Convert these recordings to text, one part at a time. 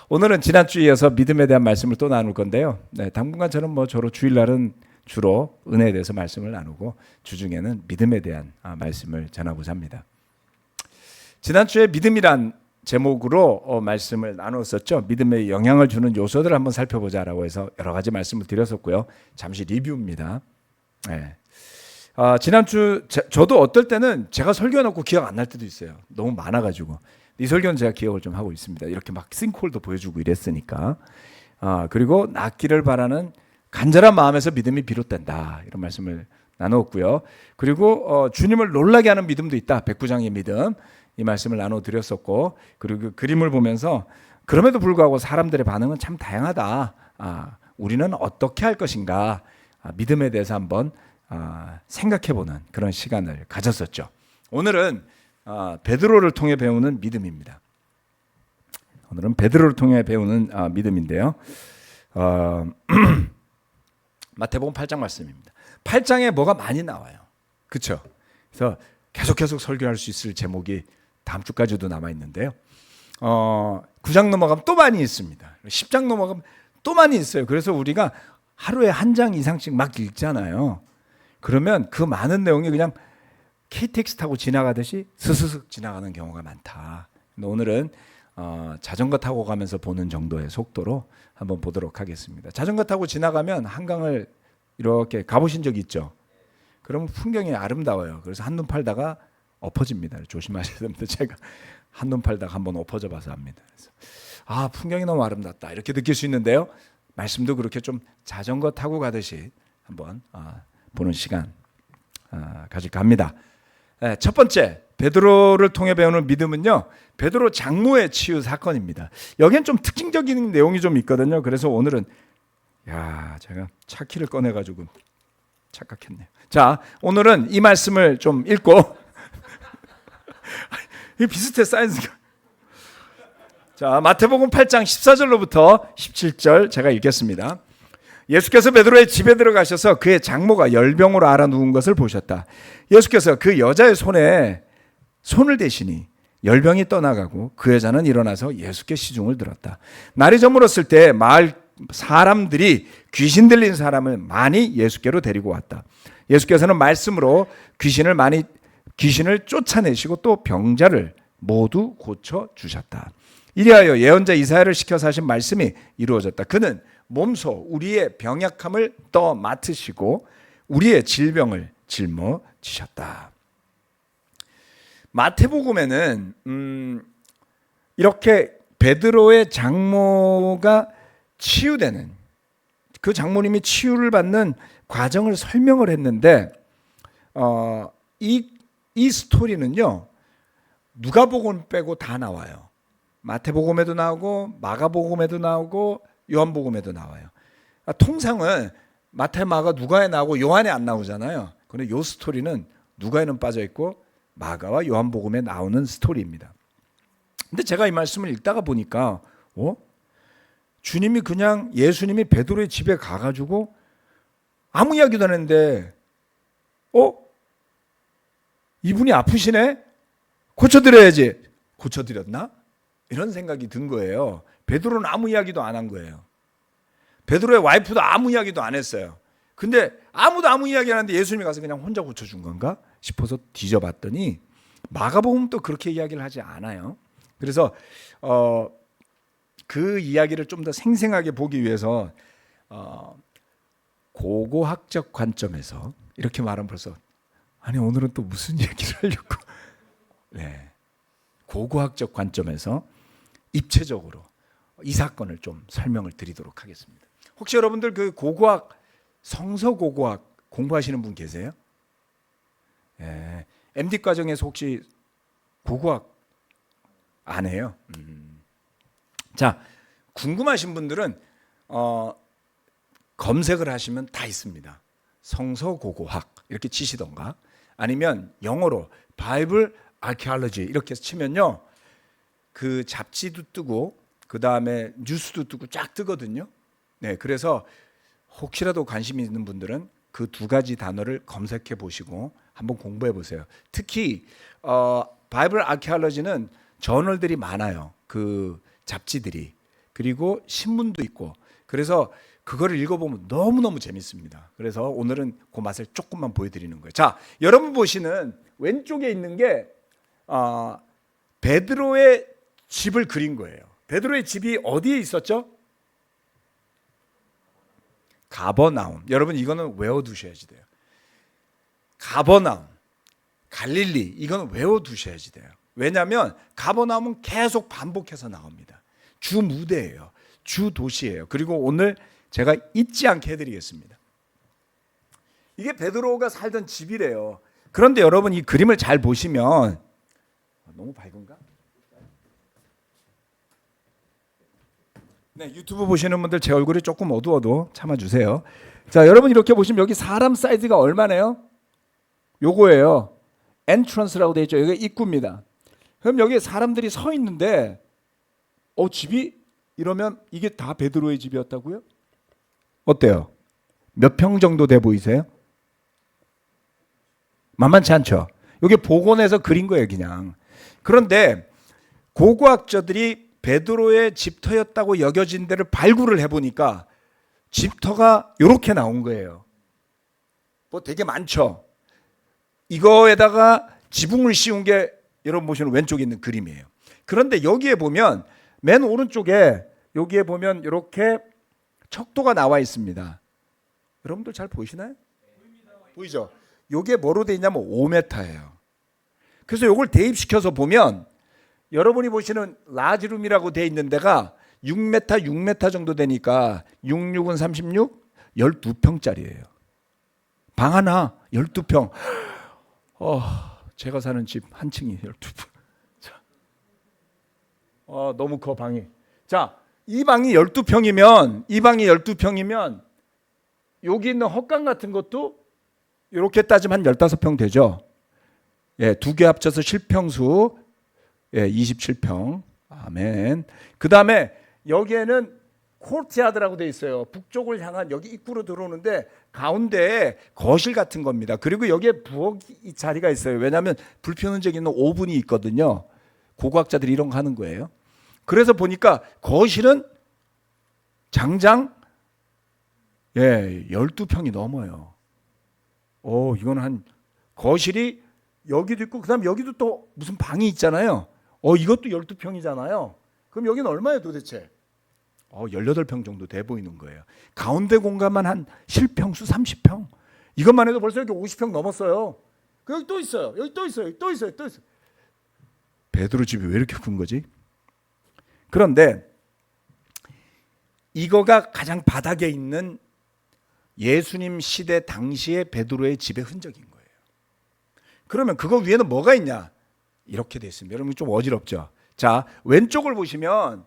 오늘은 지난주에 이어서 믿음에 대한 말씀을 또 나눌 건데요. 당분간 저는 주로 주일날은 주로 은혜에 대해서 말씀을 나누고 주중에는 믿음에 대한 말씀을 전하고자 합니다. 지난주에 믿음이란 제목으로 말씀을 나눴었죠. 믿음에 영향을 주는 요소들을 한번 살펴보자라고 해서 여러 가지 말씀을 드렸었고요. 잠시 리뷰입니다. 지난주 저도 어떨 때는 제가 설교해놓고 기억 안 날 때도 있어요. 너무 많아가지고. 이 설교는 제가 기억을 좀 하고 있습니다. 이렇게 막 싱크홀도 보여주고 이랬으니까. 그리고 낫기를 바라는 간절한 마음에서 믿음이 비롯된다. 이런 말씀을 나눴고요. 그리고 주님을 놀라게 하는 믿음도 있다. 백부장의 믿음. 이 말씀을 나눠드렸었고, 그리고 그 그림을 보면서 그럼에도 불구하고 사람들의 반응은 참 다양하다. 우리는 어떻게 할 것인가. 믿음에 대해서 한번 생각해보는 그런 시간을 가졌었죠. 오늘은 베드로를 통해 배우는 믿음입니다. 오늘은 베드로를 통해 배우는 믿음인데요. 마태복음 8장 말씀입니다. 8장에 뭐가 많이 나와요. 그렇죠? 그래서 계속 설교할 수 있을 제목이 다음 주까지도 남아 있는데요. 9장 넘어가면 또 많이 있습니다. 10장 넘어가면 또 많이 있어요. 그래서 우리가 하루에 한 장 이상씩 막 읽잖아요. 그러면 그 많은 내용이 그냥 KTX 타고 지나가듯이 스스슥 지나가는 경우가 많다. 오늘은 자전거 타고 가면서 보는 정도의 속도로 한번 보도록 하겠습니다. 자전거 타고 지나가면 한강을 이렇게 가보신 적 있죠? 그러면 풍경이 아름다워요. 그래서 한눈 팔다가 엎어집니다. 조심하셔야 됩니다. 제가 한눈 팔다가 한번 엎어져 봐서 압니다. 그래서 풍경이 너무 아름답다 이렇게 느낄 수 있는데요. 말씀도 그렇게 좀 자전거 타고 가듯이 한번 보는 시간 가질까 합니다. 첫 번째 베드로를 통해 배우는 믿음은요, 베드로 장모의 치유 사건입니다. 여기엔 좀 특징적인 내용이 좀 있거든요. 그래서 오늘은 제가 차키를 꺼내가지고 착각했네요. 자, 오늘은 이 말씀을 좀 읽고 이게 비슷해 사이즈가. 자, 마태복음 8장 14절로부터 17절 제가 읽겠습니다. 예수께서 베드로의 집에 들어가셔서 그의 장모가 열병으로 앓아 누운 것을 보셨다. 예수께서 그 여자의 손에 손을 대시니 열병이 떠나가고 그 여자는 일어나서 예수께 시중을 들었다. 날이 저물었을 때 마을 사람들이 귀신 들린 사람을 많이 예수께로 데리고 왔다. 예수께서는 말씀으로 귀신을 쫓아내시고 또 병자를 모두 고쳐 주셨다. 이리하여 예언자 이사야를 시켜서 하신 말씀이 이루어졌다. 그는 몸소 우리의 병약함을 떠 맡으시고 우리의 질병을 짊어지셨다. 마태복음에는 이렇게 베드로의 장모가 치유되는, 그 장모님이 치유를 받는 과정을 설명을 했는데 이 스토리는요, 누가복음 빼고 다 나와요. 마태복음에도 나오고 마가복음에도 나오고 요한복음에도 나와요. 통상은 마태, 마가, 누가에 나오고 요한에 안 나오잖아요. 그런데 이 스토리는 누가에는 빠져 있고 마가와 요한복음에 나오는 스토리입니다. 근데 제가 이 말씀을 읽다가 보니까 예수님이 베드로의 집에 가가지고 아무 이야기도 안 했는데 이분이 아프시네? 고쳐드려야지. 고쳐드렸나? 이런 생각이 든 거예요. 베드로는 아무 이야기도 안 한 거예요. 베드로의 와이프도 아무 이야기도 안 했어요. 근데 아무도 아무 이야기 안 하는데 예수님이 가서 그냥 혼자 고쳐준 건가 싶어서 뒤져봤더니 마가복음도 그렇게 이야기를 하지 않아요. 그래서 그 이야기를 좀 더 생생하게 보기 위해서 고고학적 관점에서 이렇게 말하면 벌써 오늘은 또 무슨 얘기를 하려고. 고고학적 관점에서 입체적으로 이 사건을 좀 설명을 드리도록 하겠습니다. 혹시 여러분들 그 고고학, 성서 고고학 공부하시는 분 계세요? MD 과정에서 혹시 고고학 안 해요? 자, 궁금하신 분들은 검색을 하시면 다 있습니다. 성서 고고학 이렇게 치시던가, 아니면 영어로 바이블 아키올로지 이렇게 치면요, 그 잡지도 뜨고 그 다음에 뉴스도 뜨고 쫙 뜨거든요. 그래서 혹시라도 관심 있는 분들은 그 두 가지 단어를 검색해 보시고 한번 공부해 보세요. 특히 바이블 아키올로지는 저널들이 많아요. 그 잡지들이, 그리고 신문도 있고, 그래서 그거를 읽어보면 너무너무 재밌습니다. 그래서 오늘은 그 맛을 조금만 보여드리는 거예요. 자, 여러분 보시는 왼쪽에 있는 게 베드로의 집을 그린 거예요. 베드로의 집이 어디에 있었죠? 가버나움. 여러분 이거는 외워두셔야지 돼요. 가버나움, 갈릴리, 이거는 외워두셔야지 돼요. 왜냐하면 가버나움은 계속 반복해서 나옵니다. 주 무대예요. 주 도시예요. 그리고 오늘 제가 잊지 않게 해드리겠습니다. 이게 베드로가 살던 집이래요. 그런데 여러분 이 그림을 잘 보시면, 너무 밝은가? 네, 유튜브 보시는 분들 제 얼굴이 조금 어두워도 참아주세요. 자, 여러분 이렇게 보시면 여기 사람 사이즈가 얼마네요? 요거예요. 엔트런스라고 되어 있죠. 여기 입구입니다. 그럼 여기 사람들이 서 있는데 집이 이러면 이게 다 베드로의 집이었다고요? 어때요? 몇 평 정도 돼 보이세요? 만만치 않죠. 이게 복원해서 그린 거예요, 그냥. 그런데 고고학자들이 베드로의 집터였다고 여겨진 데를 발굴을 해보니까 집터가 이렇게 나온 거예요. 뭐 되게 많죠. 이거에다가 지붕을 씌운 게 여러분 보시는 왼쪽에 있는 그림이에요. 그런데 여기에 보면 맨 오른쪽에 여기에 보면 이렇게 척도가 나와 있습니다. 여러분들 잘 보이시나요? 보이죠? 이게 뭐로 돼 있냐면 5m예요. 그래서 이걸 대입시켜서 보면 여러분이 보시는 라지룸이라고 돼 있는 데가 6m 정도 되니까 6, 6은 36, 12평짜리예요. 방 하나 12평. 제가 사는 집 한 층이 12평. 자, 너무 커 방이. 자, 이 방이 12평이면 여기 있는 헛간 같은 것도 이렇게 따지면 한 15평 되죠. 예, 두 개 합쳐서 실평수 27평. 아멘. 그다음에 여기에는 코르트야드라고 돼 있어요. 북쪽을 향한 여기 입구로 들어오는데 가운데에 거실 같은 겁니다. 그리고 여기에 부엌 자리가 있어요. 왜냐하면 불 펴는 적에 있는 오븐이 있거든요. 고고학자들이 이런 거 하는 거예요. 그래서 보니까 거실은 장장 12평이 넘어요. 이건 한 거실이 여기도 있고 그다음 여기도 또 무슨 방이 있잖아요. 이것도 12평이잖아요. 그럼 여기는 얼마예요 도대체? 18평 정도 돼 보이는 거예요. 가운데 공간만 한 실평수 30평. 이것만 해도 벌써 여기 50평 넘었어요. 여기 또 있어요. 여기 또 있어요. 또 있어요. 또 있어요. 베드로 집이 왜 이렇게 큰 거지? 그런데 이거가 가장 바닥에 있는 예수님 시대 당시의 베드로의 집의 흔적인 거예요. 그러면 그거 위에는 뭐가 있냐? 이렇게 돼 있습니다. 여러분 좀 어지럽죠? 자, 왼쪽을 보시면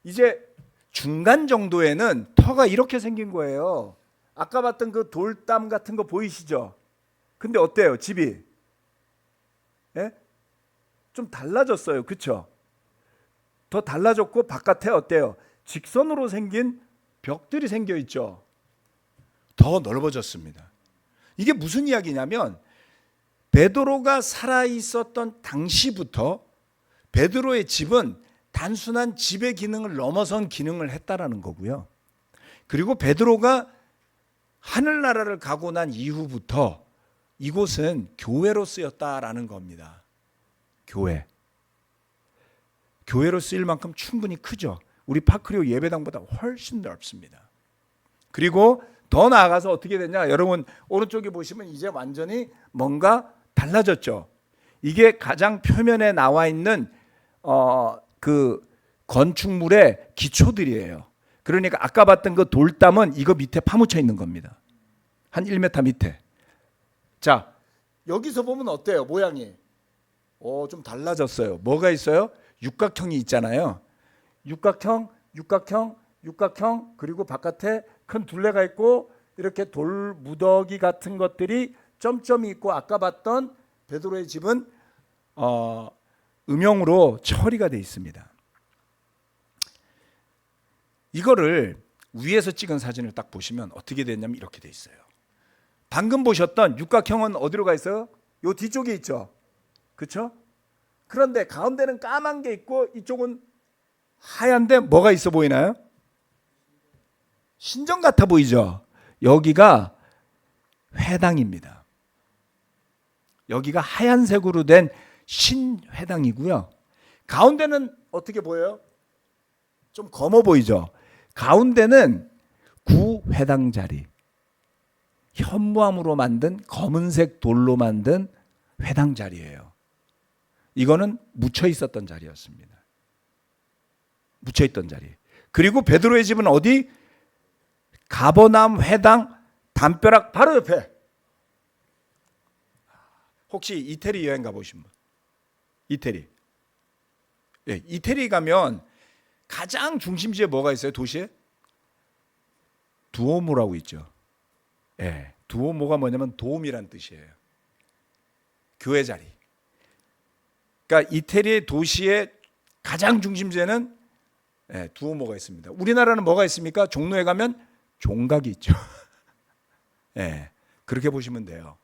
이제 중간 정도에는 터가 이렇게 생긴 거예요. 아까 봤던 그 돌담 같은 거 보이시죠? 근데 어때요? 집이? 예? 좀 달라졌어요. 그렇죠? 더 달라졌고 바깥에 어때요? 직선으로 생긴 벽들이 생겨 있죠. 더 넓어졌습니다. 이게 무슨 이야기냐면 베드로가 살아 있었던 당시부터 베드로의 집은 단순한 집의 기능을 넘어선 기능을 했다라는 거고요. 그리고 베드로가 하늘나라를 가고 난 이후부터 이곳은 교회로 쓰였다라는 겁니다. 교회로 쓰일 만큼 충분히 크죠. 우리 파크리오 예배당보다 훨씬 넓습니다. 그리고 더 나아가서 어떻게 됐냐? 여러분 오른쪽에 보시면 이제 완전히 뭔가 달라졌죠. 이게 가장 표면에 나와 있는 그 건축물의 기초들이에요. 그러니까 아까 봤던 그 돌담은 이거 밑에 파묻혀 있는 겁니다. 한 1m 밑에. 자, 여기서 보면 어때요? 모양이. 좀 달라졌어요. 뭐가 있어요? 육각형이 있잖아요. 육각형, 그리고 바깥에 큰 둘레가 있고 이렇게 돌 무더기 같은 것들이 점점이 있고 아까 봤던 베드로의 집은 음영으로 처리가 되어 있습니다. 이거를 위에서 찍은 사진을 딱 보시면 어떻게 됐냐면 이렇게 돼 있어요. 방금 보셨던 육각형은 어디로 가 있어요? 요 뒤쪽에 있죠. 그렇죠? 그런데 가운데는 까만 게 있고 이쪽은 하얀데 뭐가 있어 보이나요? 신전 같아 보이죠? 여기가 회당입니다. 여기가 하얀색으로 된 신회당이고요. 가운데는 어떻게 보여요? 좀 검어 보이죠? 가운데는 구회당 자리. 현무암으로 만든 검은색 돌로 만든 회당 자리예요. 이거는 묻혀 있었던 자리였습니다. 묻혀 있던 자리. 그리고 베드로의 집은 어디? 가버나움 회당 담벼락 바로 옆에. 혹시 이태리 여행 가보신 분? 이태리. 예, 이태리 가면 가장 중심지에 뭐가 있어요? 도시에? 두오모라고 있죠. 예, 두오모가 뭐냐면 도움이란 뜻이에요. 교회 자리. 그러니까 이태리의 도시의 가장 중심지에는 두오모가 있습니다. 우리나라는 뭐가 있습니까? 종로에 가면 종각이 있죠. 그렇게 보시면 돼요.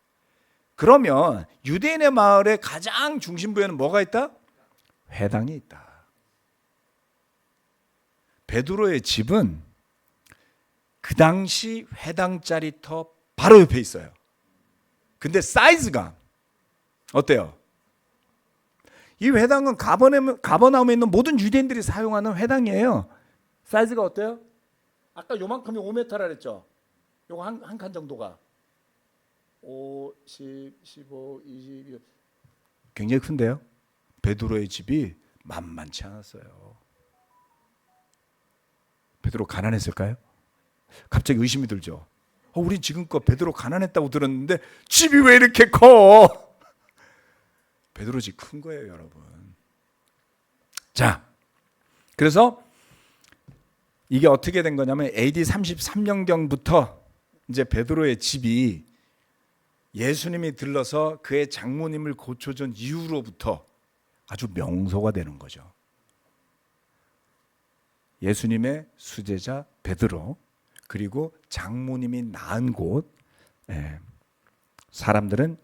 그러면 유대인의 마을의 가장 중심부에는 뭐가 있다? 회당이 있다. 베드로의 집은 그 당시 회당 자리터 바로 옆에 있어요. 근데 사이즈가 어때요? 이 회당은 가버나움에 있는 모든 유대인들이 사용하는 회당이에요. 사이즈가 어때요? 아까 요만큼이 5m라 그랬죠? 요거 한 칸 정도가 5, 10, 15, 20 굉장히 큰데요? 베드로의 집이 만만치 않았어요. 베드로 가난했을까요? 갑자기 의심이 들죠. 우리 지금껏 베드로 가난했다고 들었는데 집이 왜 이렇게 커? 베드로 집 큰 거예요, 여러분. 자, 그래서 이게 어떻게 된 거냐면 AD 33년경부터 이제 베드로의 집이 예수님이 들러서 그의 장모님을 고쳐준 이후로부터 아주 명소가 되는 거죠. 예수님의 수제자 베드로, 그리고 장모님이 낳은 곳, 사람들은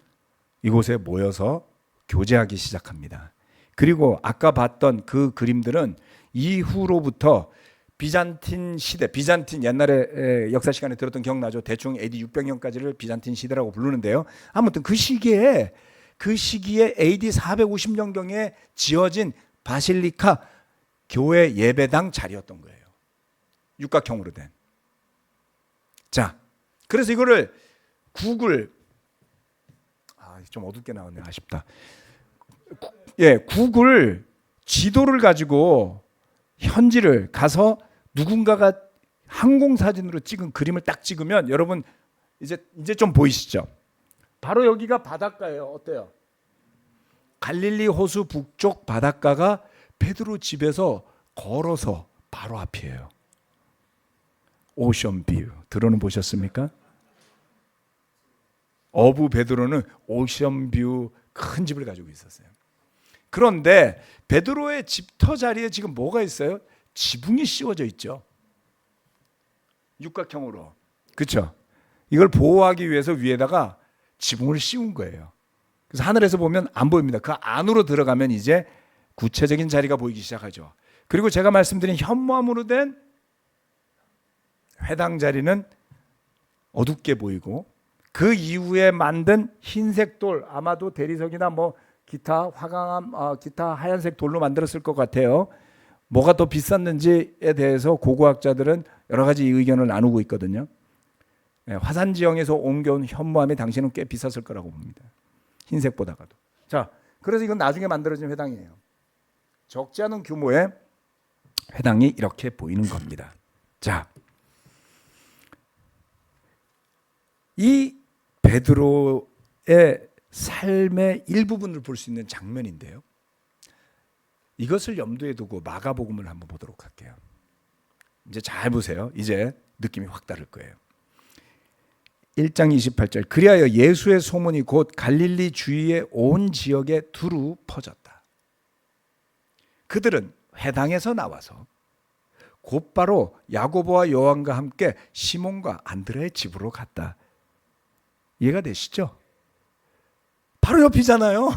이곳에 모여서 교제하기 시작합니다. 그리고 아까 봤던 그 그림들은 이후로부터 비잔틴 시대, 비잔틴 옛날에 역사 시간에 들었던 기억나죠? 대충 AD 600년까지를 비잔틴 시대라고 부르는데요. 아무튼 그 시기에 AD 450년경에 지어진 바실리카 교회 예배당 자리였던 거예요. 육각형으로 된. 자, 그래서 이거를 좀 어둡게 나왔네. 아쉽다. 구글 지도를 가지고 현지를 가서 누군가가 항공사진으로 찍은 그림을 딱 찍으면 여러분 이제 좀 보이시죠? 바로 여기가 바닷가예요. 어때요? 갈릴리 호수 북쪽 바닷가가 베드로 집에서 걸어서 바로 앞이에요. 오션 뷰 들어는 보셨습니까? 어부 베드로는 오션 뷰 큰 집을 가지고 있었어요. 그런데 베드로의 집터 자리에 지금 뭐가 있어요? 지붕이 씌워져 있죠. 육각형으로. 그렇죠? 이걸 보호하기 위해서 위에다가 지붕을 씌운 거예요. 그래서 하늘에서 보면 안 보입니다. 그 안으로 들어가면 이제 구체적인 자리가 보이기 시작하죠. 그리고 제가 말씀드린 현무암으로 된 회당 자리는 어둡게 보이고, 그 이후에 만든 흰색 돌, 아마도 대리석이나 뭐 기타 화강암, 기타 하얀색 돌로 만들었을 것 같아요. 뭐가 더 비쌌는지에 대해서 고고학자들은 여러 가지 의견을 나누고 있거든요. 화산 지형에서 옮겨온 현무암이 당시는 꽤 비쌌을 거라고 봅니다. 흰색보다가도. 자, 그래서 이건 나중에 만들어진 회당이에요. 적지 않은 규모의 회당이 이렇게 보이는 겁니다. 자, 이 베드로의 삶의 일부분을 볼 수 있는 장면인데요. 이것을 염두에 두고 마가복음을 한번 보도록 할게요. 이제 잘 보세요. 이제 느낌이 확 다를 거예요. 1장 28절. 그리하여 예수의 소문이 곧 갈릴리 주위의 온 지역에 두루 퍼졌다. 그들은 회당에서 나와서 곧바로 야고보와 요한과 함께 시몬과 안드레의 집으로 갔다. 이해가 되시죠? 바로 옆이잖아요.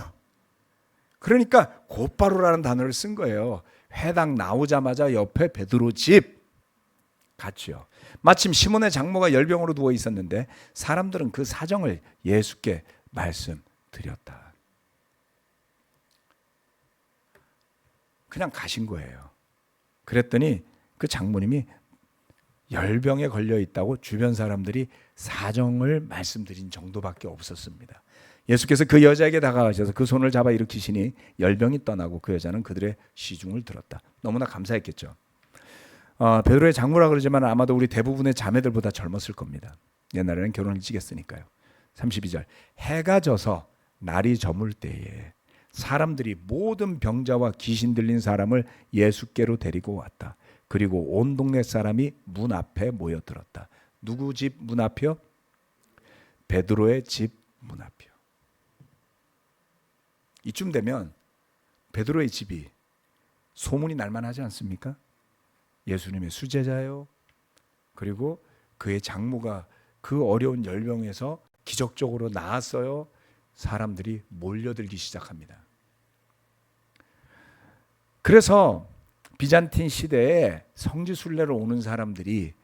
그러니까 곧바로라는 단어를 쓴 거예요. 회당 나오자마자 옆에 베드로 집 갔지요. 마침 시몬의 장모가 열병으로 누워 있었는데 사람들은 그 사정을 예수께 말씀드렸다. 그냥 가신 거예요. 그랬더니 그 장모님이 열병에 걸려 있다고 주변 사람들이 사정을 말씀드린 정도밖에 없었습니다. 예수께서 그 여자에게 다가가셔서 그 손을 잡아 일으키시니 열병이 떠나고 그 여자는 그들의 시중을 들었다. 너무나 감사했겠죠. 베드로의 장모라 그러지만 아마도 우리 대부분의 자매들보다 젊었을 겁니다. 옛날에는 결혼을 일찍 했으니까요. 32절 해가 져서 날이 저물 때에 사람들이 모든 병자와 귀신 들린 사람을 예수께로 데리고 왔다. 그리고 온 동네 사람이 문 앞에 모여들었다. 누구 집 문 앞이요? 베드로의 집 문 앞이요. 이쯤 되면 베드로의 집이 소문이 날만하지 않습니까? 예수님의 수제자요. 그리고 그의 장모가 그 어려운 열병에서 기적적으로 나았어요. 사람들이 몰려들기 시작합니다. 그래서 비잔틴 시대에 성지순례를 오는 사람들이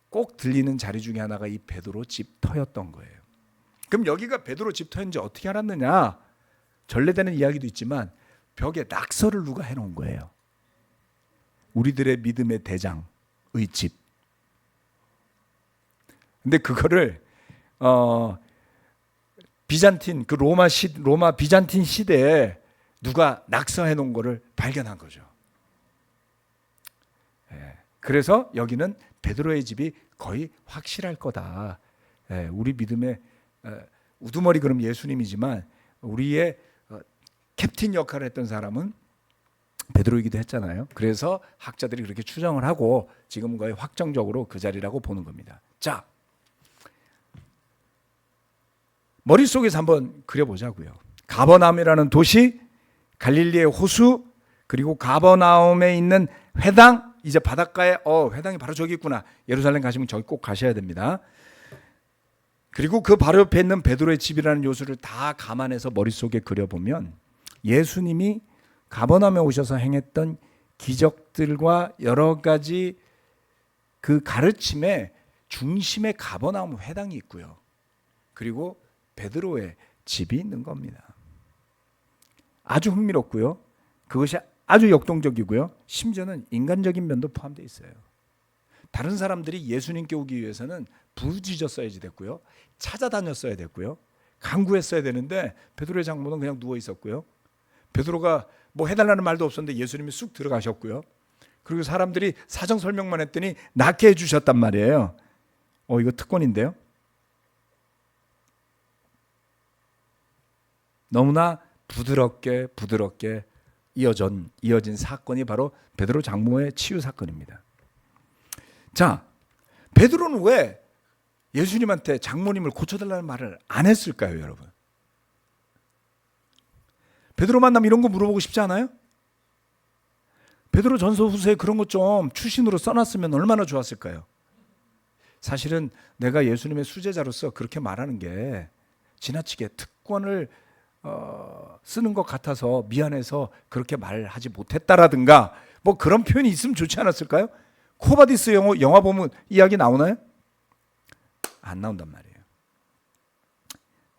꼭 들리는 자리 중에 하나가 이 베드로 집터였던 거예요. 그럼 여기가 베드로 집터인지 어떻게 알았느냐? 전래되는 이야기도 있지만 벽에 낙서를 누가 해놓은 거예요. 우리들의 믿음의 대장의 집. 근데 그거를 비잔틴 그 로마 비잔틴 시대에 누가 낙서해 놓은 거를 발견한 거죠. 그래서 여기는 베드로의 집이 거의 확실할 거다. 우리 믿음의 우두머리 그럼 예수님이지만 우리의 캡틴 역할을 했던 사람은 베드로이기도 했잖아요. 그래서 학자들이 그렇게 추정을 하고 지금 거의 확정적으로 그 자리라고 보는 겁니다. 자, 머릿속에서 한번 그려보자고요. 가버나움이라는 도시, 갈릴리의 호수, 그리고 가버나움에 있는 회당, 이제 바닷가에 회당이 바로 저기 있구나. 예루살렘 가시면 저기 꼭 가셔야 됩니다. 그리고 그 바로 옆에 있는 베드로의 집이라는 요소를 다 감안해서 머릿속에 그려보면 예수님이 가버나움에 오셔서 행했던 기적들과 여러 가지 그 가르침의 중심에 가버나움 회당이 있고요. 그리고 베드로의 집이 있는 겁니다. 아주 흥미롭고요. 그것이 아주 역동적이고요. 심지어는 인간적인 면도 포함되어 있어요. 다른 사람들이 예수님께 오기 위해서는 부르짖었어야지 됐고요. 찾아다녔어야 됐고요. 간구했어야 되는데 베드로의 장모는 그냥 누워 있었고요. 베드로가 뭐 해달라는 말도 없었는데 예수님이 쑥 들어가셨고요. 그리고 사람들이 사정 설명만 했더니 낫게 해주셨단 말이에요. 이거 특권인데요. 너무나 부드럽게 이어진 사건이 바로 베드로 장모의 치유 사건입니다. 자, 베드로는 왜 예수님한테 장모님을 고쳐달라는 말을 안 했을까요, 여러분? 베드로 만나면 이런 거 물어보고 싶지 않아요? 베드로 전서 후서에 그런 것 좀 추신으로 써놨으면 얼마나 좋았을까요? 사실은 내가 예수님의 수제자로서 그렇게 말하는 게 지나치게 특권을 쓰는 것 같아서 미안해서 그렇게 말하지 못했다라든가 뭐 그런 표현이 있으면 좋지 않았을까요? 코바디스 영화 보면 이야기 나오나요? 안 나온단 말이에요.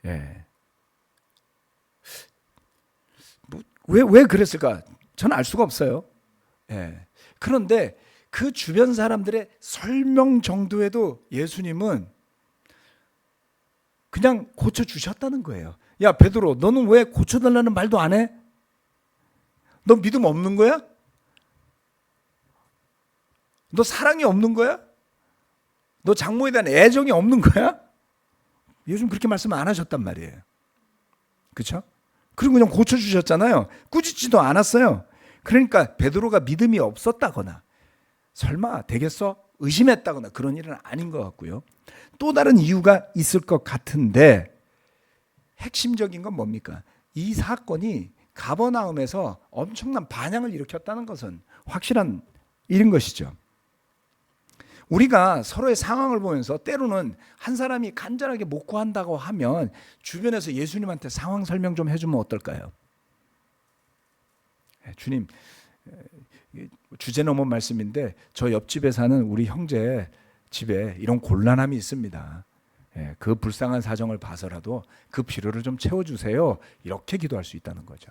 예. 왜 그랬을까? 저는 알 수가 없어요. 예. 그런데 그 주변 사람들의 설명 정도에도 예수님은 그냥 고쳐주셨다는 거예요. 야, 베드로, 너는 왜 고쳐달라는 말도 안 해? 너 믿음 없는 거야? 너 사랑이 없는 거야? 너 장모에 대한 애정이 없는 거야? 요즘 그렇게 말씀 안 하셨단 말이에요. 그렇죠? 그리고 그냥 고쳐주셨잖아요. 꾸짖지도 않았어요. 그러니까 베드로가 믿음이 없었다거나 설마 되겠어? 의심했다거나 그런 일은 아닌 것 같고요. 또 다른 이유가 있을 것 같은데 핵심적인 건 뭡니까? 이 사건이 가버나움에서 엄청난 반향을 일으켰다는 것은 확실한 일인 것이죠. 우리가 서로의 상황을 보면서 때로는 한 사람이 간절하게 못 구한다고 하면 주변에서 예수님한테 상황 설명 좀 해주면 어떨까요? 주님, 주제 넘은 말씀인데 저 옆집에 사는 우리 형제 집에 이런 곤란함이 있습니다. 그 불쌍한 사정을 봐서라도 그 필요를 좀 채워주세요. 이렇게 기도할 수 있다는 거죠.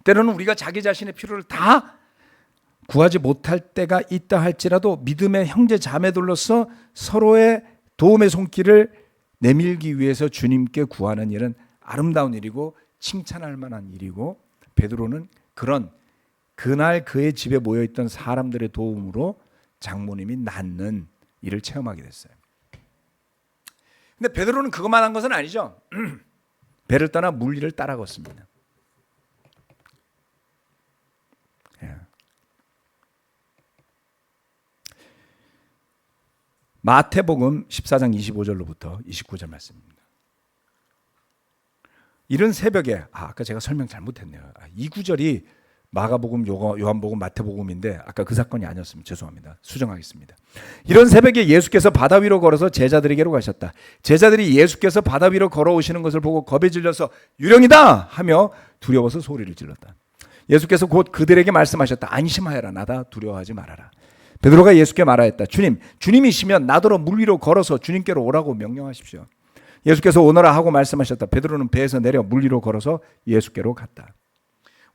때로는 우리가 자기 자신의 필요를 다 구하지 못할 때가 있다 할지라도 믿음의 형제 자매들로서 서로의 도움의 손길을 내밀기 위해서 주님께 구하는 일은 아름다운 일이고 칭찬할 만한 일이고, 베드로는 그날 그의 집에 모여있던 사람들의 도움으로 장모님이 낫는 일을 체험하게 됐어요. 근데 베드로는 그것만 한 것은 아니죠. 배를 떠나 물리를 따라 걷습니다. 마태복음 14장 25절로부터 29절 말씀입니다. 이른 새벽에, 아까 제가 설명 잘못했네요. 이 구절이 마가복음, 요한복음, 마태복음인데 아까 그 사건이 아니었습니다. 죄송합니다. 수정하겠습니다. 이런 새벽에 예수께서 바다 위로 걸어서 제자들에게로 가셨다. 제자들이 예수께서 바다 위로 걸어오시는 것을 보고 겁에 질려서 유령이다 하며 두려워서 소리를 질렀다. 예수께서 곧 그들에게 말씀하셨다. 안심하여라. 나다. 두려워하지 말아라. 베드로가 예수께 말하였다. 주님이시면 나더러 물 위로 걸어서 주님께로 오라고 명령하십시오. 예수께서 오너라 하고 말씀하셨다. 베드로는 배에서 내려 물 위로 걸어서 예수께로 갔다.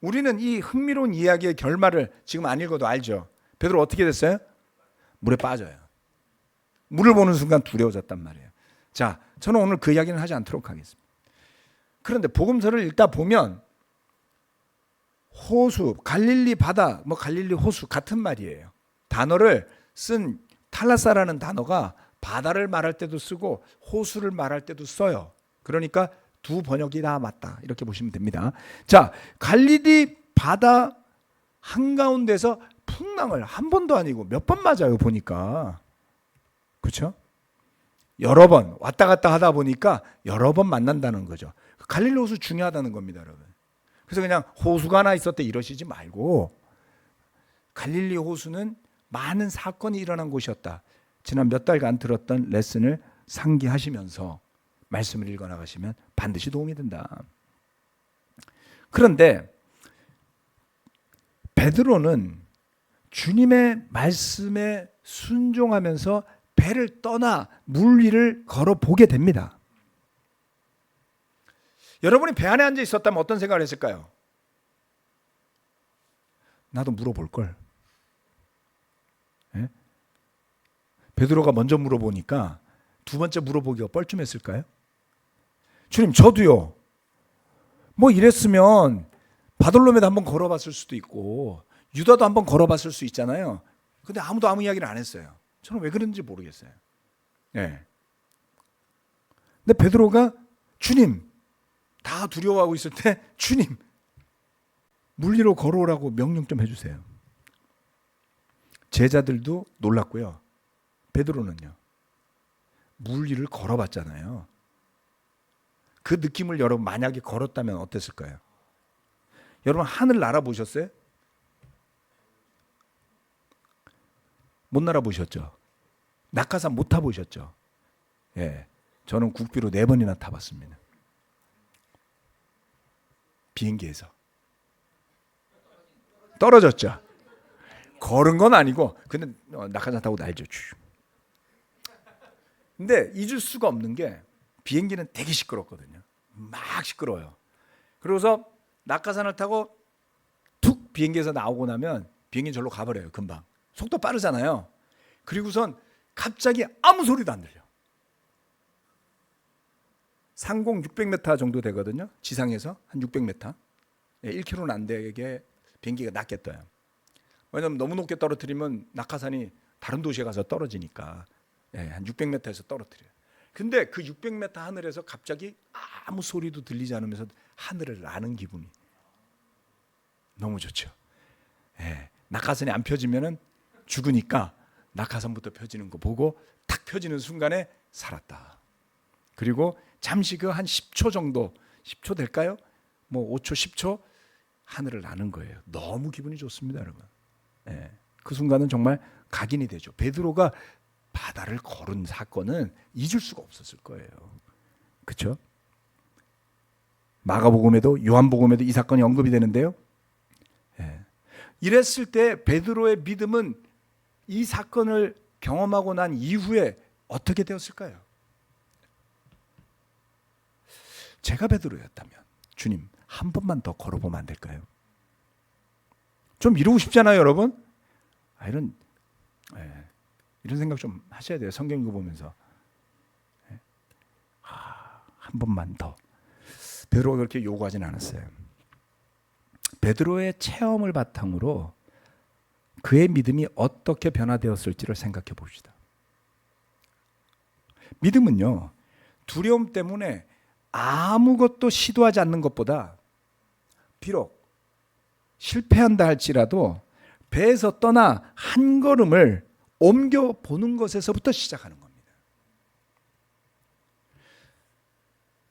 우리는 이 흥미로운 이야기의 결말을 지금 안 읽어도 알죠. 베드로 어떻게 됐어요? 물에 빠져요. 물을 보는 순간 두려워졌단 말이에요. 자, 저는 오늘 그 이야기는 하지 않도록 하겠습니다. 그런데 복음서를 읽다 보면 호수, 갈릴리 바다, 갈릴리 호수 같은 말이에요. 단어를 쓴 탈라사라는 단어가 바다를 말할 때도 쓰고 호수를 말할 때도 써요. 그러니까 두 번역이 다 맞다 이렇게 보시면 됩니다. 자, 갈릴리 바다 한가운데서 풍랑을 한 번도 아니고 몇 번 맞아요 보니까. 그렇죠? 여러 번 왔다 갔다 하다 보니까 여러 번 만난다는 거죠. 갈릴리 호수 중요하다는 겁니다, 여러분. 그래서 그냥 호수가 하나 있었대 이러시지 말고, 갈릴리 호수는 많은 사건이 일어난 곳이었다. 지난 몇 달간 들었던 레슨을 상기하시면서 말씀을 읽어나가시면 반드시 도움이 된다. 그런데 베드로는 주님의 말씀에 순종하면서 배를 떠나 물 위를 걸어보게 됩니다. 여러분이 배 안에 앉아 있었다면 어떤 생각을 했을까요? 나도 물어볼걸. 예? 베드로가 먼저 물어보니까 두 번째 물어보기가 뻘쭘했을까요? 주님, 저도요. 이랬으면 바돌로메도 한번 걸어봤을 수도 있고 유다도 한번 걸어봤을 수 있잖아요. 근데 아무도 아무 이야기를 안 했어요. 저는 왜 그런지 모르겠어요. 예. 근데 베드로가 주님, 다 두려워하고 있을 때 주님, 물 위로 걸어오라고 명령 좀 해주세요. 제자들도 놀랐고요. 베드로는요. 물 위를 걸어봤잖아요. 그 느낌을 여러분 만약에 걸었다면 어땠을까요? 여러분 하늘 날아보셨어요? 못 날아보셨죠? 낙하산 못 타보셨죠? 예, 저는 국비로 4번이나 타봤습니다. 비행기에서 떨어졌죠. 걸은 건 아니고 근데 낙하산 타고 날죠. 근데 잊을 수가 없는 게 비행기는 되게 시끄럽거든요. 막 시끄러워요. 그러고서 낙하산을 타고 툭 비행기에서 나오고 나면 비행기 절로 가버려요. 금방. 속도 빠르잖아요. 그리고선 갑자기 아무 소리도 안 들려. 상공 600m 정도 되거든요. 지상에서 한 600m. 1km는 안 되게 비행기가 낮게 떠요. 왜냐하면 너무 높게 떨어뜨리면 낙하산이 다른 도시에 가서 떨어지니까 한 600m에서 떨어뜨려요. 근데 그 600m 하늘에서 갑자기 아무 소리도 들리지 않으면서 하늘을 나는 기분이 너무 좋죠. 낙하산이 안 펴지면은 죽으니까 낙하산부터 펴지는 거 보고 탁 펴지는 순간에 살았다. 그리고 잠시 그 한 10초 정도, 10초 될까요? 5초, 10초 하늘을 나는 거예요. 너무 기분이 좋습니다, 여러분. 그 순간은 정말 각인이 되죠. 베드로가 바다를 걸은 사건은 잊을 수가 없었을 거예요. 그렇죠? 마가복음에도 요한복음에도 이 사건이 언급이 되는데요. 예. 이랬을 때 베드로의 믿음은 이 사건을 경험하고 난 이후에 어떻게 되었을까요? 제가 베드로였다면 주님 한 번만 더 걸어보면 안 될까요? 좀 이루고 싶잖아요, 여러분. 이런 생각 좀 하셔야 돼요. 성경 읽어 보면서 한 번만 더. 베드로가 그렇게 요구하진 않았어요. 베드로의 체험을 바탕으로 그의 믿음이 어떻게 변화되었을지를 생각해 봅시다. 믿음은요, 두려움 때문에 아무것도 시도하지 않는 것보다 비록 실패한다 할지라도 배에서 떠나 한 걸음을 옮겨 보는 것에서부터 시작하는 겁니다.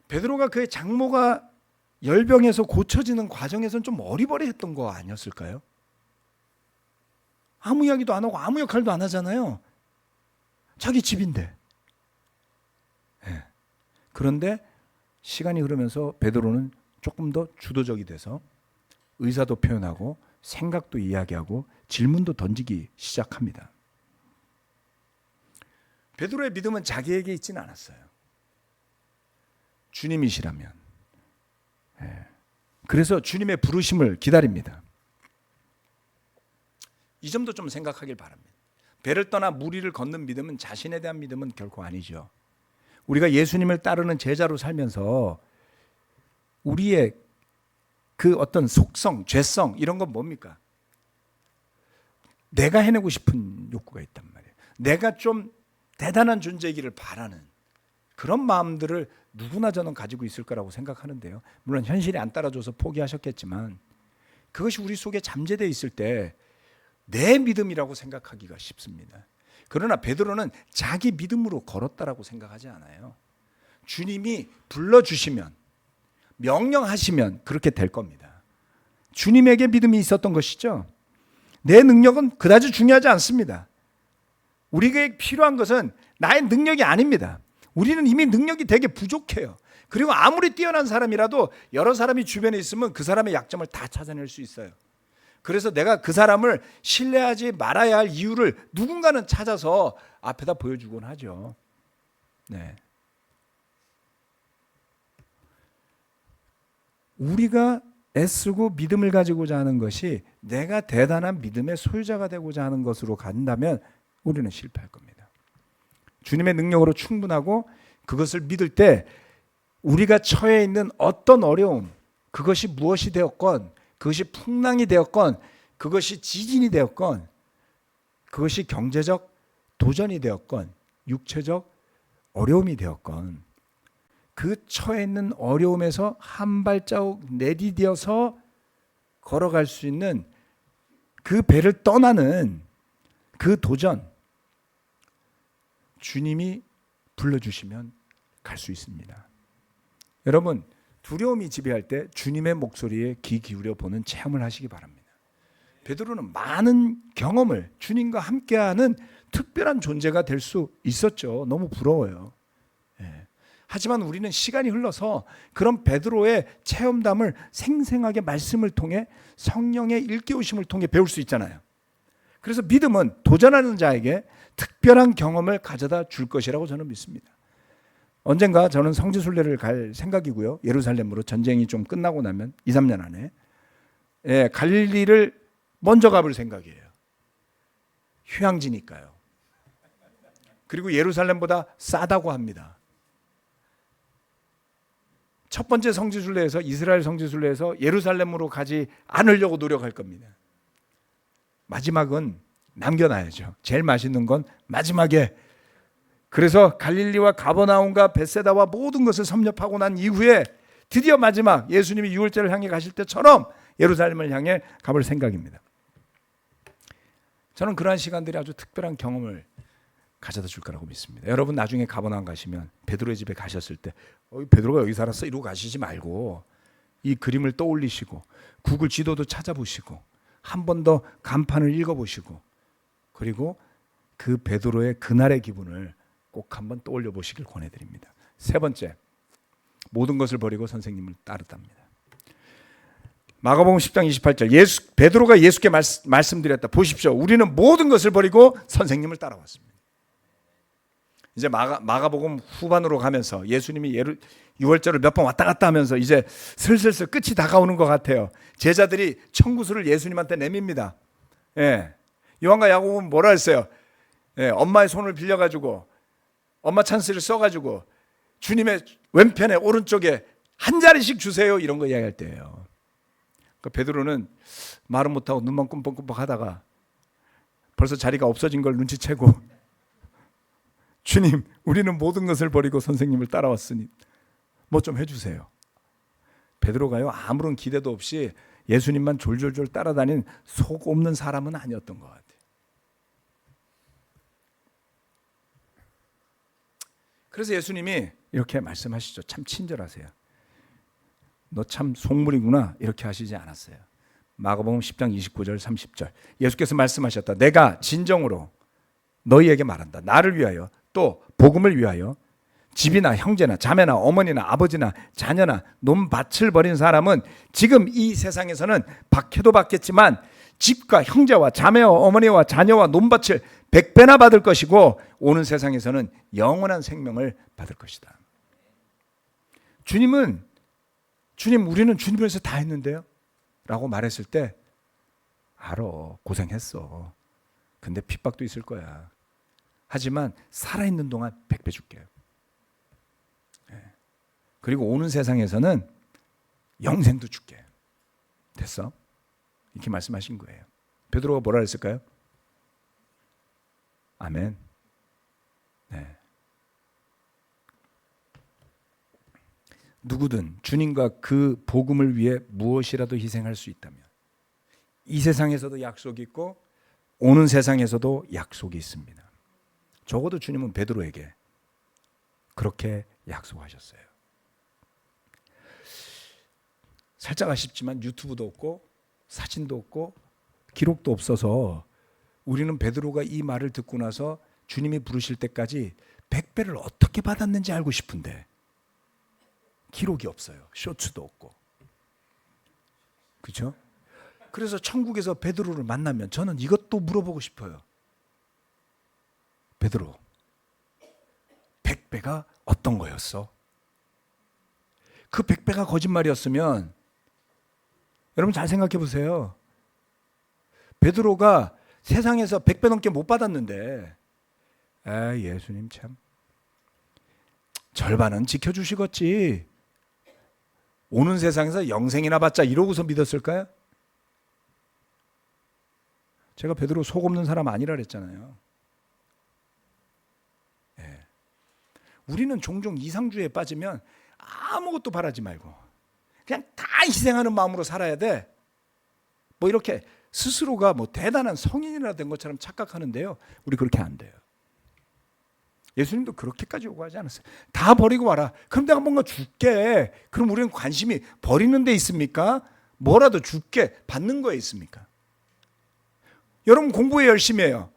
베드로가 그의 장모가 열병에서 고쳐지는 과정에서는 좀 어리버리했던 거 아니었을까요? 아무 이야기도 안 하고 아무 역할도 안 하잖아요. 자기 집인데. 네. 그런데 시간이 흐르면서 베드로는 조금 더 주도적이 돼서 의사도 표현하고 생각도 이야기하고 질문도 던지기 시작합니다. 베드로의 믿음은 자기에게 있지는 않았어요. 주님이시라면. 그래서 주님의 부르심을 기다립니다. 이 점도 좀 생각하길 바랍니다. 배를 떠나 물 위를 걷는 믿음은 자신에 대한 믿음은 결코 아니죠. 우리가 예수님을 따르는 제자로 살면서 우리의 그 어떤 속성, 죄성 이런 건 뭡니까? 내가 해내고 싶은 욕구가 있단 말이에요. 내가 좀 대단한 존재이기를 바라는 그런 마음들을 누구나 저는 가지고 있을 거라고 생각하는데요. 물론 현실이 안 따라줘서 포기하셨겠지만 그것이 우리 속에 잠재되어 있을 때 내 믿음이라고 생각하기가 쉽습니다. 그러나 베드로는 자기 믿음으로 걸었다라고 생각하지 않아요. 주님이 불러주시면, 명령하시면 그렇게 될 겁니다. 주님에게 믿음이 있었던 것이죠. 내 능력은 그다지 중요하지 않습니다. 우리에게 필요한 것은 나의 능력이 아닙니다. 우리는 이미 능력이 되게 부족해요. 그리고 아무리 뛰어난 사람이라도 여러 사람이 주변에 있으면 그 사람의 약점을 다 찾아낼 수 있어요. 그래서 내가 그 사람을 신뢰하지 말아야 할 이유를 누군가는 찾아서 앞에다 보여주곤 하죠. 네. 우리가 애쓰고 믿음을 가지고자 하는 것이 내가 대단한 믿음의 소유자가 되고자 하는 것으로 간다면 우리는 실패할 겁니다. 주님의 능력으로 충분하고 그것을 믿을 때 우리가 처해 있는 어떤 어려움, 그것이 무엇이 되었건, 그것이 풍랑이 되었건, 그것이 지진이 되었건, 그것이 경제적 도전이 되었건, 육체적 어려움이 되었건, 그 처해 있는 어려움에서 한 발자국 내디뎌서 걸어갈 수 있는 그 배를 떠나는 그 도전, 주님이 불러주시면 갈 수 있습니다. 여러분, 두려움이 지배할 때 주님의 목소리에 귀 기울여 보는 체험을 하시기 바랍니다. 베드로는 많은 경험을 주님과 함께하는 특별한 존재가 될 수 있었죠. 너무 부러워요. 하지만 우리는 시간이 흘러서 그런 베드로의 체험담을 생생하게 말씀을 통해 성령의 일깨우심을 통해 배울 수 있잖아요. 그래서 믿음은 도전하는 자에게 특별한 경험을 가져다 줄 것이라고 저는 믿습니다. 언젠가 저는 성지순례를 갈 생각이고요. 예루살렘으로 전쟁이 좀 끝나고 나면 2, 3년 안에 갈릴리를 먼저 가볼 생각이에요. 휴양지니까요. 그리고 예루살렘보다 싸다고 합니다. 첫 번째 성지순례에서 이스라엘 성지순례에서 예루살렘으로 가지 않으려고 노력할 겁니다. 마지막은 남겨놔야죠. 제일 맛있는 건 마지막에. 그래서 갈릴리와 가버나움과 벳세다와 모든 것을 섭렵하고 난 이후에 드디어 마지막 예수님이 유월절을 향해 가실 때처럼 예루살렘을 향해 가볼 생각입니다. 저는 그러한 시간들이 아주 특별한 경험을 가져다 줄 거라고 믿습니다. 여러분 나중에 가버나움 가시면 베드로의 집에 가셨을 때 베드로가 여기 살았어? 이러고 가시지 말고 이 그림을 떠올리시고 구글 지도도 찾아보시고 한 번 더 간판을 읽어보시고 그리고 그 베드로의 그날의 기분을 꼭 한번 떠올려 보시길 권해드립니다. 세 번째, 모든 것을 버리고 선생님을 따르답니다. 마가복음 10장 28절 베드로가 예수께 말씀드렸다. 보십시오. 우리는 모든 것을 버리고 선생님을 따라왔습니다. 이제 마가복음 후반으로 가면서 예수님이 유월절을 몇 번 왔다 갔다 하면서 이제 슬슬 끝이 다가오는 것 같아요. 제자들이 청구서를 예수님한테 내밉니다. 예. 요한과 야고보는 뭐라 했어요? 예, 엄마의 손을 빌려가지고 엄마 찬스를 써가지고 주님의 왼편에 오른쪽에 한 자리씩 주세요. 이런 거 이야기할 때예요. 그러니까 베드로는 말은 못하고 눈만 끔뻑끔뻑 하다가 벌써 자리가 없어진 걸 눈치채고 주님, 우리는 모든 것을 버리고 선생님을 따라왔으니 뭐 좀 해주세요. 베드로가요, 아무런 기대도 없이 예수님만 졸졸졸 따라다닌 속 없는 사람은 아니었던 것 같아요. 그래서 예수님이 이렇게 말씀하시죠. 참 친절하세요. 너 참 속물이구나 이렇게 하시지 않았어요. 마가복음 10장 29절 30절 예수께서 말씀하셨다. 내가 진정으로 너희에게 말한다. 나를 위하여 또 복음을 위하여 집이나 형제나 자매나 어머니나 아버지나 자녀나 논밭을 버린 사람은 지금 이 세상에서는 박해도 받겠지만 집과 형제와 자매와 어머니와 자녀와 논밭을 100배나 받을 것이고 오는 세상에서는 영원한 생명을 받을 것이다. 주님 우리는 주님 위해서 다 했는데요 라고 말했을 때 알아, 고생했어. 근데 핍박도 있을 거야. 하지만 살아있는 동안 100배 줄게요. 그리고 오는 세상에서는 영생도 줄게. 됐어? 이렇게 말씀하신 거예요. 베드로가 뭐라 했을까요? 아멘. 네. 누구든 주님과 그 복음을 위해 무엇이라도 희생할 수 있다면 이 세상에서도 약속이 있고 오는 세상에서도 약속이 있습니다. 적어도 주님은 베드로에게 그렇게 약속하셨어요. 살짝 아쉽지만 유튜브도 없고 사진도 없고 기록도 없어서 우리는 베드로가 이 말을 듣고 나서 주님이 부르실 때까지 100배를 어떻게 받았는지 알고 싶은데 기록이 없어요. 쇼츠도 없고. 그렇죠? 그래서 천국에서 베드로를 만나면 저는 이것도 물어보고 싶어요. 베드로, 100배가 어떤 거였어? 그 100배가 거짓말이었으면 여러분 잘 생각해 보세요. 베드로가 세상에서 100배 넘게 못 받았는데 예수님 참 절반은 지켜주시겠지. 오는 세상에서 영생이나 받자 이러고서 믿었을까요? 제가 베드로 속 없는 사람 아니라 그랬잖아요. 예. 우리는 종종 이상주의에 빠지면 아무것도 바라지 말고 그냥 다 희생하는 마음으로 살아야 돼. 뭐 이렇게 스스로가 뭐 대단한 성인이나 된 것처럼 착각하는데요. 우리 그렇게 안 돼요. 예수님도 그렇게까지 요구하지 않았어요. 다 버리고 와라. 그럼 내가 뭔가 줄게. 그럼 우리는 관심이 버리는 데 있습니까? 뭐라도 줄게. 받는 거에 있습니까? 여러분 공부에 열심히 해요.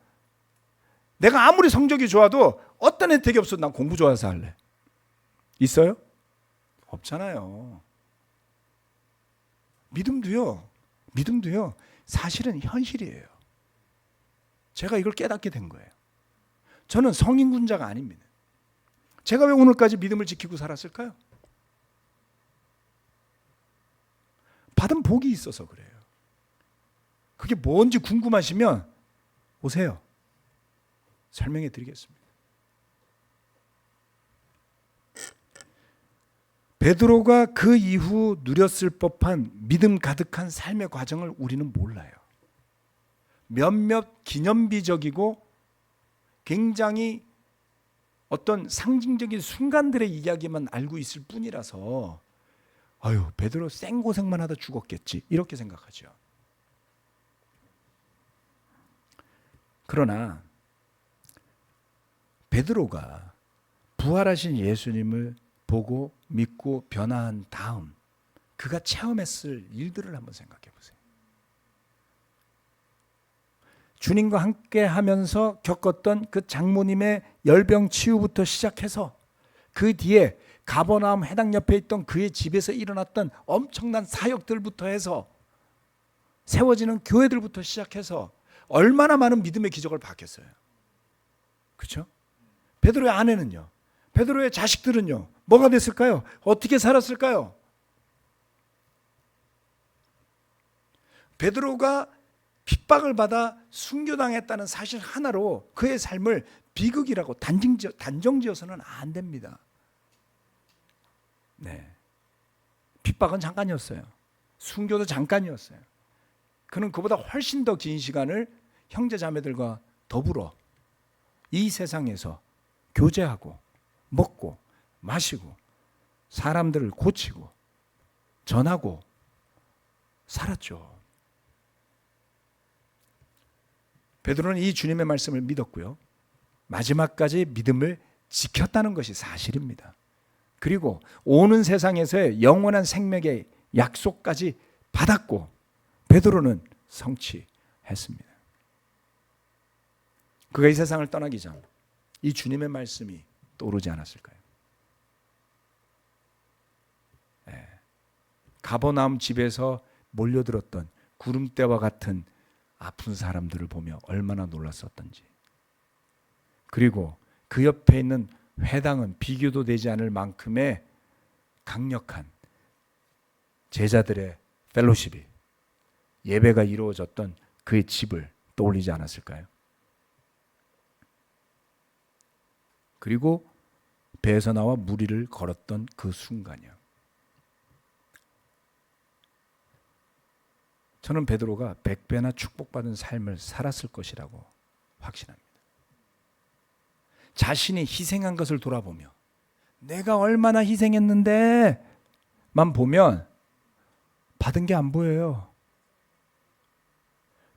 내가 아무리 성적이 좋아도 어떤 혜택이 없어도 난 공부 좋아서 할래. 있어요? 없잖아요. 믿음도요. 사실은 현실이에요. 제가 이걸 깨닫게 된 거예요. 저는 성인군자가 아닙니다. 제가 왜 오늘까지 믿음을 지키고 살았을까요? 받은 복이 있어서 그래요. 그게 뭔지 궁금하시면 오세요. 설명해 드리겠습니다. 베드로가 그 이후 누렸을 법한 믿음 가득한 삶의 과정을 우리는 몰라요. 몇몇 기념비적이고 굉장히 어떤 상징적인 순간들의 이야기만 알고 있을 뿐이라서 아유 베드로 생고생만 하다 죽었겠지 이렇게 생각하죠. 그러나 베드로가 부활하신 예수님을 보고 믿고 변화한 다음 그가 체험했을 일들을 한번 생각해 보세요. 주님과 함께 하면서 겪었던 그 장모님의 열병 치유부터 시작해서 그 뒤에 가버나움 해당 옆에 있던 그의 집에서 일어났던 엄청난 사역들부터 해서 세워지는 교회들부터 시작해서 얼마나 많은 믿음의 기적을 봤겠어요. 그렇죠? 베드로의 아내는요, 베드로의 자식들은요, 뭐가 됐을까요? 어떻게 살았을까요? 베드로가 핍박을 받아 순교당했다는 사실 하나로 그의 삶을 비극이라고 단정지어서는 안 됩니다. 네, 핍박은 잠깐이었어요. 순교도 잠깐이었어요. 그는 그보다 훨씬 더 긴 시간을 형제 자매들과 더불어 이 세상에서 교제하고 먹고 마시고 사람들을 고치고 전하고 살았죠. 베드로는 이 주님의 말씀을 믿었고요, 마지막까지 믿음을 지켰다는 것이 사실입니다. 그리고 오는 세상에서의 영원한 생명의 약속까지 받았고 베드로는 성취했습니다. 그가 이 세상을 떠나기 전 이 주님의 말씀이 떠오르지 않았을까요? 네. 가버나움 집에서 몰려들었던 구름대와 같은 아픈 사람들을 보며 얼마나 놀랐었던지, 그리고 그 옆에 있는 회당은 비교도 되지 않을 만큼의 강력한 제자들의 펠로십이, 예배가 이루어졌던 그의 집을 떠올리지 않았을까요? 그리고 배에서 나와 무리를 걸었던 그 순간이요. 저는 베드로가 100배나 축복받은 삶을 살았을 것이라고 확신합니다. 자신이 희생한 것을 돌아보며 내가 얼마나 희생했는데 만 보면 받은 게 안 보여요.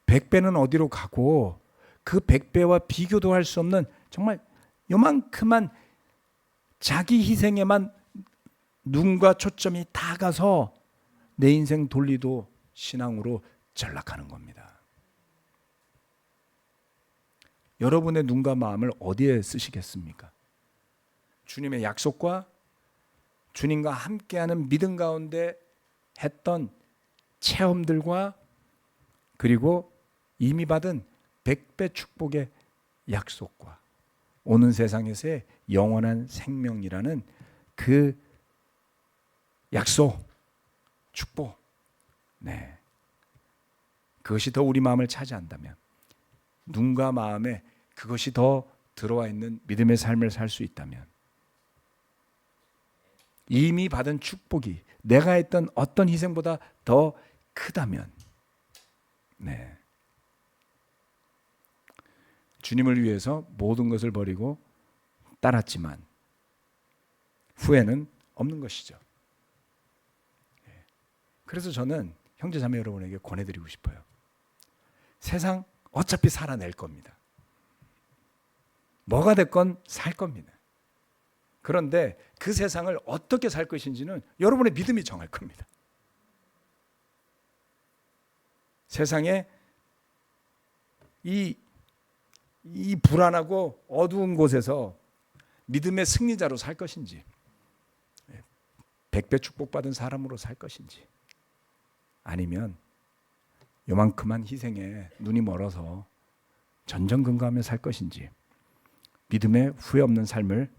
100배는 어디로 가고 그 100배와 비교도 할 수 없는 정말 요만큼한 자기 희생에만 눈과 초점이 다 가서 내 인생 돌리도 신앙으로 전락하는 겁니다. 여러분의 눈과 마음을 어디에 쓰시겠습니까? 주님의 약속과 주님과 함께하는 믿음 가운데 했던 체험들과 그리고 이미 받은 100배 축복의 약속과 오는 세상에서의 영원한 생명이라는 그 약속, 축복, 네, 그것이 더 우리 마음을 차지한다면, 눈과 마음에 그것이 더 들어와 있는 믿음의 삶을 살 수 있다면, 이미 받은 축복이 내가 했던 어떤 희생보다 더 크다면, 네, 주님을 위해서 모든 것을 버리고 따랐지만 후회는 없는 것이죠. 그래서 저는 형제 자매 여러분에게 권해드리고 싶어요. 세상 어차피 살아낼 겁니다. 뭐가 됐건 살 겁니다. 그런데 그 세상을 어떻게 살 것인지는 여러분의 믿음이 정할 겁니다. 세상에 이 불안하고 어두운 곳에서 믿음의 승리자로 살 것인지, 100배 축복받은 사람으로 살 것인지, 아니면 요만큼한 희생에 눈이 멀어서 전전긍긍하며 살 것인지, 믿음의 후회 없는 삶을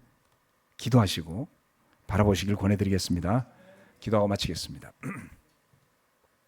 기도하시고 바라보시길 권해드리겠습니다. 기도하고 마치겠습니다.